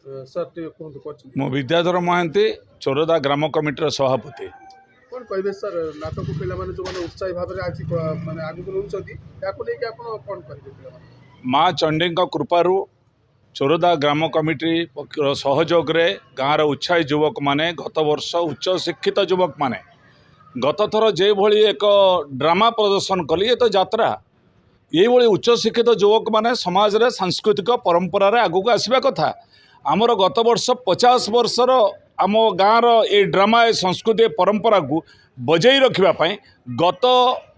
Sir कहते मु विद्याधर महांती चोरदा ग्राम कमिटर सभापति। कौन कहे सर नाटक पे जो मैंने उत्साही भाव में आज माने आगे रोचे कौन कहे माँ चंडी कृपारू चोरदा ग्राम कमिटी सहयोग रे गाँव उत्साही युवक माने गत वर्ष उच्च शिक्षित युवक माने गत थर जो भली एक ड्रामा प्रदर्शन कली ये तो यात्रा ये उच्च शिक्षित युवक माने समाज रे सांस्कृतिक परंपरा रे आगू आसवा कथा आमर गत वर्ष 50 वर्षर आम गाँव ये ड्रामा ए संस्कृति परंपरा को बजाई रखापी गत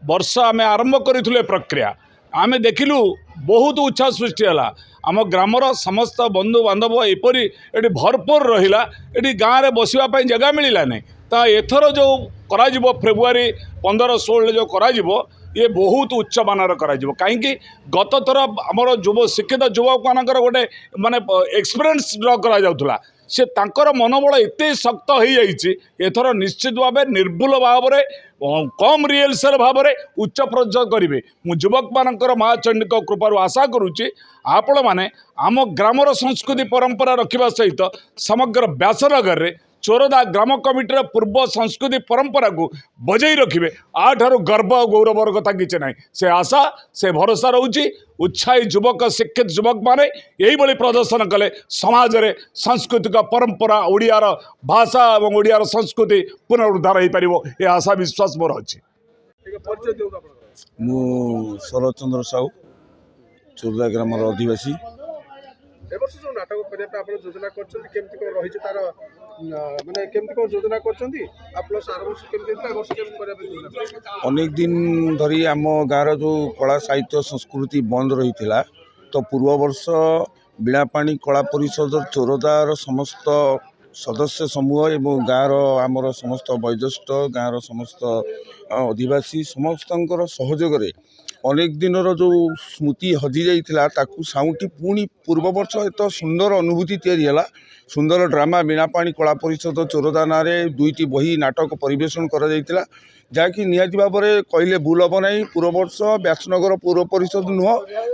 वर्ष आम आरंभ करूँ प्रक्रिया आमे देखिलु बहुत उत्साह सृष्टि है आम ग्रामर समस्त बंधु बांधव एपरी ये भरपूर रहा ये गाँव में बसवाई जगह मिलला नहीं ता एथर जो करा फेब्रुआरी 15-16 जो करा ये बहुत उच्च मानर कहीं गत थर आमर युव शिक्षित युवक मानकर गोटे माने एक्सपीरियंस ड्र करा जाउथला से तांकर मनोबल एते शक्त हो जाइए एथर निश्चित भाव निर्भुल भाव में कम रिहर्सल भाव में उच्च प्रदर्शन करेंगे मु युवक मानकर माँ चंडी कृपार आशा करुच्ची आपण मैंने आम ग्रामर संस्कृति परंपरा रखा सहित समग्र व्यासनगर में चोरदा ग्राम कमिटर पूर्व संस्कृति परंपरा को बजाई रखिए आठार गर्व और गौरवर कथा किसी ना से आशा से भरोसा रोचे उत्साही युवक शिक्षित युवक माने यही प्रदर्शन कले समाज रे सांस्कृतिक परंपरा ओडियार भाषा और ओडियार संस्कृति पुनरुद्धार हो पार ये आशा विश्वास मोर अच्छी। मु शरद चंद्र साहू चोरदा ग्राम अधिवासी जो नाटक करने योजना कर माने केमती कोन योजना करछंती आप प्लस आर वर्ष केमती था वर्ष केमती करे योजना अनेक दिन धरी आम गाँव जो कला साहित्य संस्कृति बंद रही तो पूर्व वर्ष बीणापाणी कला परिषद चोरदार समस्त सदस्य समूह एवं गाँव आमर समस्त वयोज्येष्ठ गाँव समस्त अधिवासी समस्त सहयोग अनेक दिन जो स्मृति हजि जाइथिला ताकू साउंटी पुणी पूर्व वर्ष एत सुंदर अनुभूति तैयारी है सुंदर ड्रामा बीणापाणी कला परिषद चोरदा ना दुईटी बही नाटक परिवेशन करा जाइथिला जहाँकि निहाती भाव में कहले भूल हम ना पूर्व वर्ष व्यासनगर पौर परिषद नुह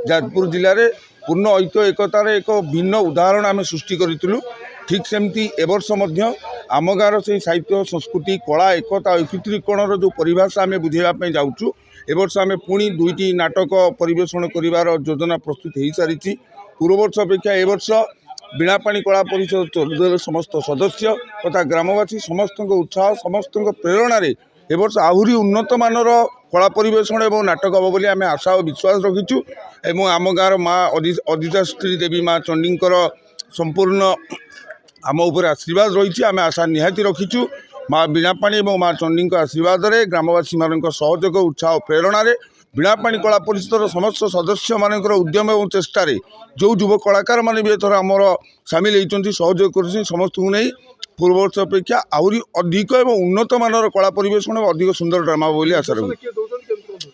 जाजपुर जिले में पूर्ण ऐक्य एकतार एक भिन्न उदाहरण आम सृष्टि करूँ ठीक सेमती एवर्ष आम गाँव से साहित्य संस्कृति कला एकता ऐकत्रीकरण जो परिभाषा आम बुझाइवाई जाऊँ एवर्ष आम पुणी दुईटी नाटक परिवेशन करिवार योजना प्रस्तुत हो सारी पूर्व वर्ष अपेक्षा एवर्ष बीणापाणी कला परिषद चोरदार समस्त सदस्य तथा ग्रामवासी समस्त उत्साह समस्त प्रेरणा एवर्ष आहरी उन्नत मानर कला परिवेशन और नाटक हम बोली आम आशा और विश्वास रखीचु एवं आम गाँव माँ अधिष्ठात्री देवी माँ चंडीकर संपूर्ण आम उपर आशीर्वाद रही आम आशा निहाती रखीचु माँ बीणापाणी और माँ चंडी आशीर्वाद रे ग्रामवासी मान सहयोग उत्साह प्रेरणा बीणापाणी कला परिषद समस्त सदस्य मान उद्यम और चेष्टा जो युव कलाकार मैंने भी एथर आमर सामिल होती सहयोग कर समस्त को नहीं पूर्व वर्ष अपेक्षा आहरी अधिक और उन्नत मानर कला परिवेशन और अधिक सुंदर ड्रामा बोली आशा रखी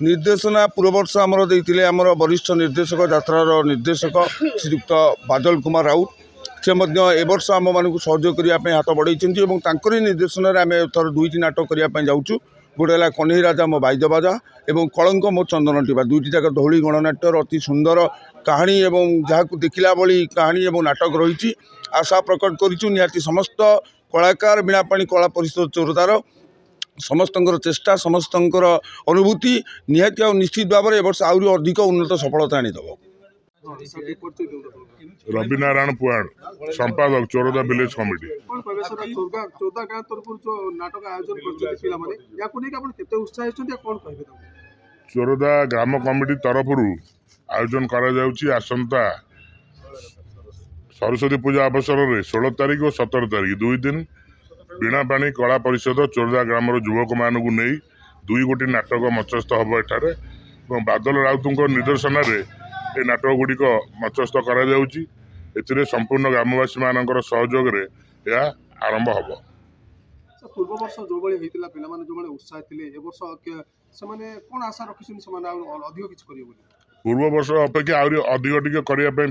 निर्देशना पूर्व वर्ष आमर देते आमर वरिष्ठ निर्देशक यात्रार निर्देशक श्रीयुक्त बादल कुमार राउत से एवर्ष आम मानक सहयोग करने हाथ बढ़ाई निर्देशन आम थर दुईटी नाटक करने जाऊँ गोटे है कन्हई राजा मो बाइद बाजा और कलंक मो चंदन टीवा दुईटी जाक धौली गणनाट्यर अति सुंदर कहानी एवं जहाँ देखला भली कहानी और नाटक रही आशा प्रकट करूँ निहाती समस्त कलाकार बीणापाणी कला परिषद चोरदार समस्त चेष्टा समस्त अनुभूति निहाती और निश्चित भाव में एवर्ष आहरी अधिक उन्नत सफलता आनीदेव। रवि नारायण पुआड़ संपादक चोरदा विलेज कमिटी चौदह गाँव तरफ जो नाटक आयोजन करते उत्साह कौन कहे चोरदा ग्राम कमिटी तरफ आयोजन करा आसंता सरस्वती पूजा अवसर में 16 तारिख और 17 तारिख 2 दिन बीणापाणी कला परिषद चोरदा ग्राम युवक मान नहीं 2 गोटी नाटक मचस्थ हम एठारे बादल राउत निर्देशन ये नाटक गुड़िक मचस्थ कर संपूर्ण ग्रामवासी मान सहयोग आरंभ हम पूर्व वर्ष जो भाई जो उत्साह थे वर्ष कौन आशा रखी अधिक किसी पूर्व वर्ष अपेक्षा आहरी अधिक टिके करने पे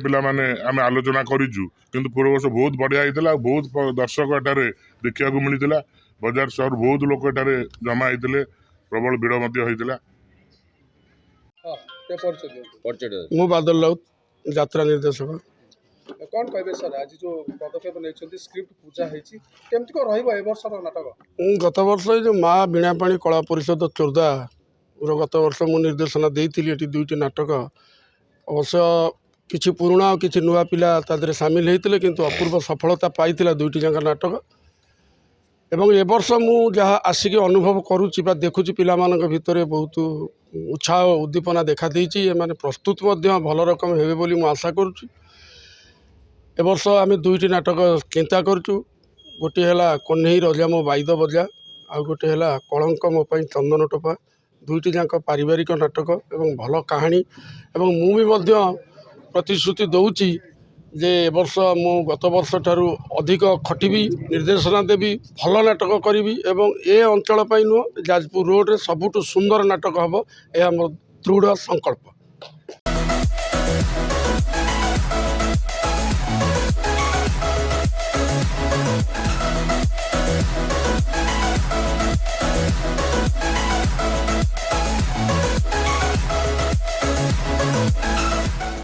आम आलोचना करूँ किंतु पूर्व वर्ष बहुत बढ़िया होता बहुत दर्शक एठारे देखा मिलता बजार सहर बहुत लोग एठारे जमा होते प्रबल भिड़ होता मु बादल राउत यात्रा निर्देशक କ'ଣ କହିବେ ସାର୍ ଆଜି ଯେଉଁ ପଦକ୍ଷେପ ନେଇଛନ୍ତି ସ୍କ୍ରିପ୍ଟ ପୂଜା ହେଇଛି କେମିତି କ'ଣ ରହିବ ଏ ବର୍ଷର ନାଟକ? ଗତ ବର୍ଷ ଏ ଯେଉଁ ମା ବୀଣାପାଣି କଳା ପରିଷଦ ଚୋରଦାର ଗତ ବର୍ଷ ମୁଁ ନିର୍ଦ୍ଦେଶନା ଦେଇଥିଲି ଏଠି 2ଟି ନାଟକ। ଅବଶ୍ୟ କିଛି ପୁରୁଣା ଆଉ କିଛି ନୂଆ ପିଲା ତା ଦେହରେ ସାମିଲ ହେଇଥିଲେ କିନ୍ତୁ ଅପୂର୍ବ ସଫଳତା ପାଇଥିଲା 2ଟି ଯାକ ନାଟକ। ଏବଂ ଏ ବର୍ଷ ମୁଁ ଯାହା ଆସିକି ଅନୁଭବ କରୁଛି ବା ଦେଖୁଛି ପିଲାମାନଙ୍କ ଭିତରେ ବହୁତ ଉତ୍ସାହ ଉଦ୍ଦୀପନା ଦେଖାଦେଇଛି। ଏମାନେ ପ୍ରସ୍ତୁତ ମଧ୍ୟ ଭଲ ରକମ ହେବେ ବୋଲି ମୁଁ ଆଶା କରୁଛି। ଏ ବର୍ଷ ଆମେ 2ଟି ନାଟକ ଚିନ୍ତା କରୁଛୁ। ଗୋଟିଏ ହେଲା କହ୍ନେଇ ରଜା ମୋ ବାଇଦ ବଜା, ଆଉ ଗୋଟିଏ ହେଲା କଳଙ୍କ ମୋ ପାଇଁ ଚନ୍ଦନ ଟୋପା। 2ଟି ଯାକ ପାରିବାରିକ ନାଟକ ଏବଂ ଭଲ କାହାଣୀ। ଏବଂ ମୁଁ ବି ମଧ୍ୟ ପ୍ରତିଶ୍ରୁତି ଦେଉଛି ଯେ ଏ ବର୍ଷ ମୁଁ ଗତ ବର୍ଷ ଠାରୁ ଅଧିକ ଖଟିବି, ନିର୍ଦ୍ଦେଶନା ଦେବି, ଭଲ ନାଟକ କରିବି ଏବଂ ଏ ଅଞ୍ଚଳ ପାଇଁ ନୁହଁ ଯାଜପୁର ରୋଡ଼ରେ ସବୁଠୁ ସୁନ୍ଦର ନାଟକ ହେବ ଏହା ମୋର ଦୃଢ଼ ସଂକଳ୍ପ।